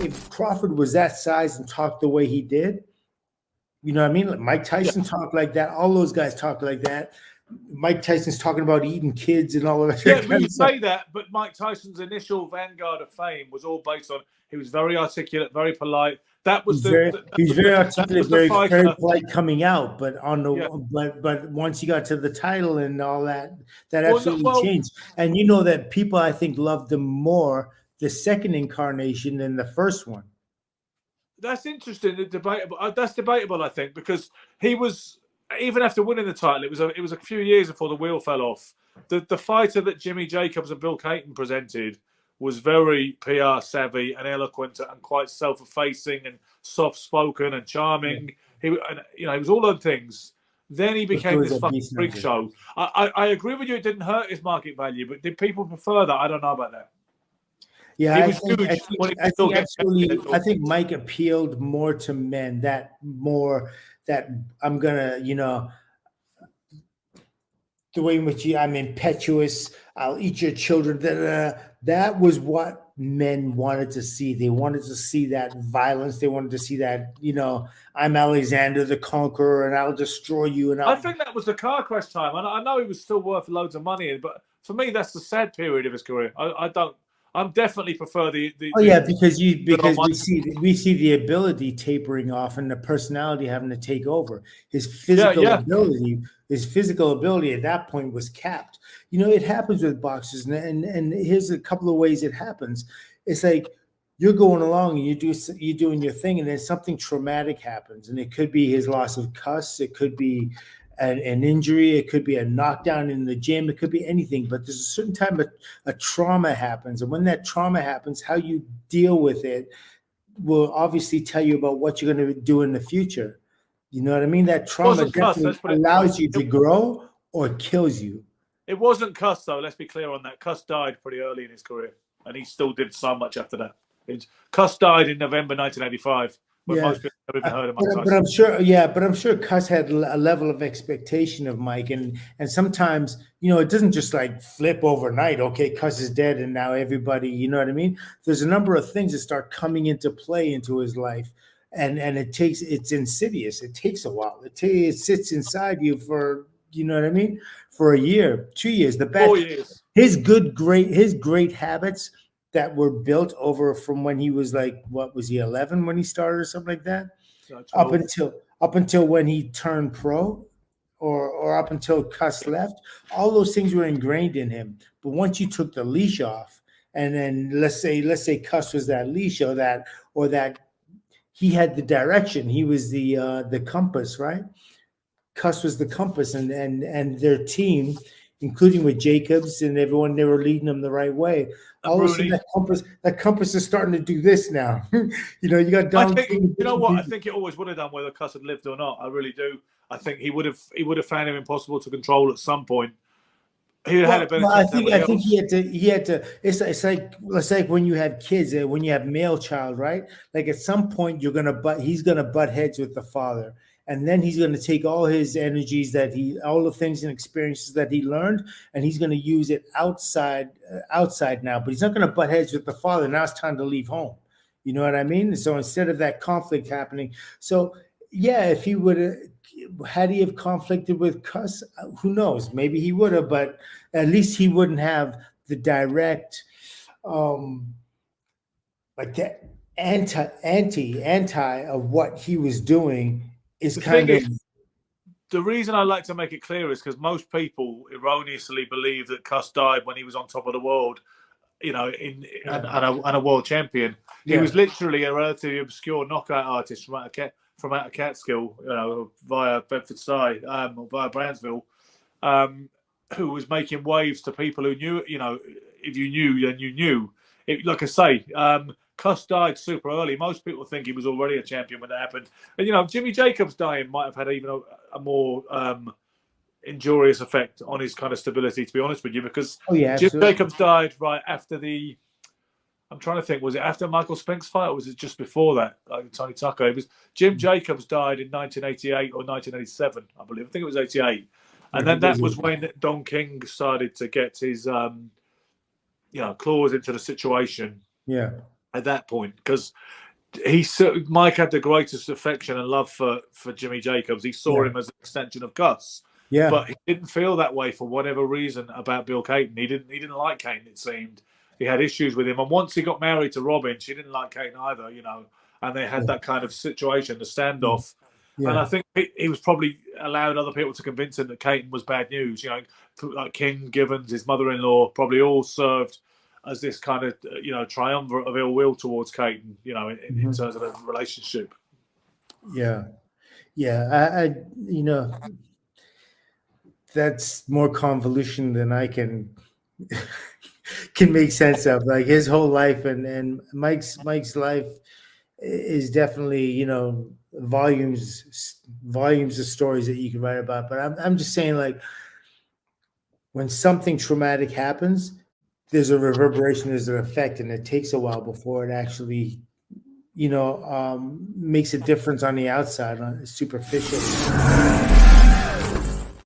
if Crawford was that size and talked the way he did, you know what I mean? Like Mike Tyson talked like that. All those guys talk like that. Mike Tyson's talking about eating kids and all of that. Yeah, but you say that, but Mike Tyson's initial vanguard of fame was all based on he was very articulate, very polite. That was he's very articulate, very polite coming out, but on the but once he got to the title and all that, that absolutely changed. And you know that people, I think, loved him more the second incarnation than the first one. That's interesting. Debatable. That's debatable, I think, because he was, even after winning the title, it was a few years before the wheel fell off. The fighter that Jimmy Jacobs and Bill Cayton presented was very PR savvy and eloquent and quite self-effacing and soft-spoken and charming. He was all those things. Then he became this fucking freak show. I agree with you. It didn't hurt his market value, but did people prefer that? I don't know about that. Yeah, I think Mike appealed more to men. That I'm gonna, the way in which I'm impetuous, I'll eat your children. That was what men wanted to see. They wanted to see that violence. They wanted to see that, I'm Alexander the Conqueror and I'll destroy you. And I think that was the car crash time. I know he was still worth loads of money, but for me, that's the sad period of his career. I'm definitely prefer because we see the ability tapering off and the personality having to take over. His physical ability at that point was capped. It happens with boxers, and here's a couple of ways it happens. It's like you're going along and you're doing your thing, and then something traumatic happens, and it could be his loss of cuss, it could be an injury, it could be a knockdown in the gym, it could be anything, but there's a certain time a trauma happens, and when that trauma happens, how you deal with it will obviously tell you about what you're going to do in the future. You know what I mean? That trauma definitely allows you to grow or kills you. It wasn't Cuss, though. Let's be clear on that. Cuss died pretty early in his career, and he still did so much after that. Cuss died in November 1985. Most people have heard of Mike Tyson. But I'm sure Cuss had a level of expectation of Mike, and sometimes it doesn't just like flip overnight. Okay, Cuss is dead, and now everybody, you know what I mean? There's a number of things that start coming into play into his life, and it's insidious. It takes a while. It sits inside you for, you know what I mean, for a year, 2 years. 4 years. His great habits that were built over from when he was like, what was he, 11 when he started or something like that? Up until when he turned pro or up until Cuss left, all those things were ingrained in him. But once you took the leash off, and then let's say Cuss was that leash or that he had the direction, he was the compass, right? Cuss was the compass, and their team, including with Jacobs and everyone, they were leading them the right way. All of a sudden, that compass is starting to do this now. You got Don. You know what? I think it always would have done whether Cuss had lived or not. I really do. I think he would have found him impossible to control at some point. He had a better. I think he had to. It's like when you have kids, when you have male child, right? Like at some point he's gonna butt heads with the father. And then he's going to take all his energies all the things and experiences that he learned, and he's going to use it outside now. But he's not going to butt heads with the father. Now it's time to leave home. You know what I mean? So instead of that conflict happening, if he had he have conflicted with Cuss, who knows? Maybe he would have, but at least he wouldn't have the direct, like the anti of what he was doing. The reason I like to make it clear is because most people erroneously believe that Cuss died when he was on top of the world, and a world champion. He was literally a relatively obscure knockout artist from out of Catskill, via Bedfordshire, or via Brownsville, who was making waves to people who knew. If you knew, then you knew. Like I say. Cuss died super early. Most people think he was already a champion when that happened. And, Jimmy Jacobs dying might have had even a more injurious effect on his kind of stability, to be honest with you, because Jim Jacobs died right after I'm trying to think, was it after Michael Spink's fight or was it just before that? Like Tony Tucker. It was Jim Jacobs died in 1988 or 1987, I believe. I think it was 88. And then that was when Don King started to get his, claws into the situation. Yeah. at that point, because Mike had the greatest affection and love for Jimmy Jacobs. He saw him as an extension of Gus. Yeah. But he didn't feel that way for whatever reason about Bill Caton. He didn't like Caton, it seemed. He had issues with him. And once he got married to Robin, she didn't like Caton either, you know. And they had that kind of situation, the standoff. Yeah. And I think he was probably allowing other people to convince him that Caton was bad news. You know, like King, Givens, his mother-in-law, probably all served as this kind of, you know, triumvirate of ill will towards Caton, you know, in terms of a relationship. Yeah. Yeah. I you know, that's more convolution than I can make sense of. Like his whole life and Mike's life is definitely, you know, volumes of stories that you can write about. But I'm just saying, like, when something traumatic happens, there's a reverberation, there's an effect, and it takes a while before it actually, you know, makes a difference on the outside, on superficial.